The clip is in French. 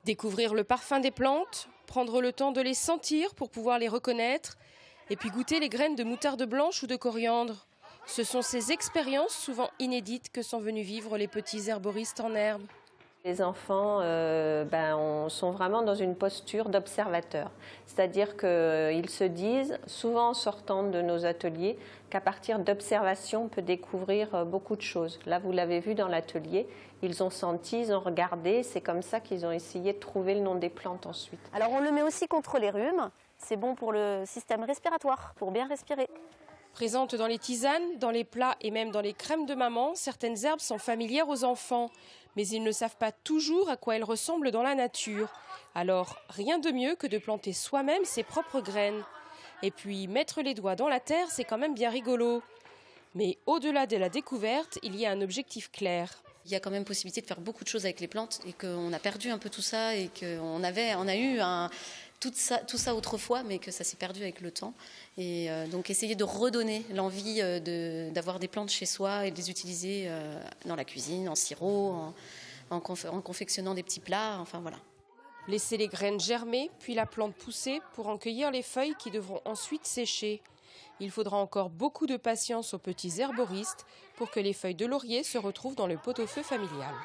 Découvrir le parfum des plantes, prendre le temps de les sentir pour pouvoir les reconnaître, et puis goûter les graines de moutarde blanche ou de coriandre. Ce sont ces expériences souvent inédites que sont venus vivre les petits herboristes en herbe. Les enfants sont vraiment dans une posture d'observateur. C'est-à-dire qu'ils se disent, souvent en sortant de nos ateliers, qu'à partir d'observation, on peut découvrir beaucoup de choses. Là, vous l'avez vu dans l'atelier, ils ont senti, ils ont regardé. C'est comme ça qu'ils ont essayé de trouver le nom des plantes ensuite. Alors on le met aussi contre les rhumes. C'est bon pour le système respiratoire, pour bien respirer. Présentes dans les tisanes, dans les plats et même dans les crèmes de maman, certaines herbes sont familières aux enfants. Mais ils ne savent pas toujours à quoi elles ressemblent dans la nature. Alors, rien de mieux que de planter soi-même ses propres graines. Et puis, mettre les doigts dans la terre, c'est quand même bien rigolo. Mais au-delà de la découverte, il y a un objectif clair. Il y a quand même possibilité de faire beaucoup de choses avec les plantes et qu'on a perdu un peu tout ça et qu'on a eu tout ça autrefois, mais que ça s'est perdu avec le temps. Et donc essayer de redonner l'envie d'avoir des plantes chez soi et de les utiliser dans la cuisine, en sirop, en confectionnant des petits plats, enfin voilà. Laisser les graines germer, puis la plante pousser pour en cueillir les feuilles qui devront ensuite sécher. Il faudra encore beaucoup de patience aux petits herboristes pour que les feuilles de laurier se retrouvent dans le pot-au-feu familial.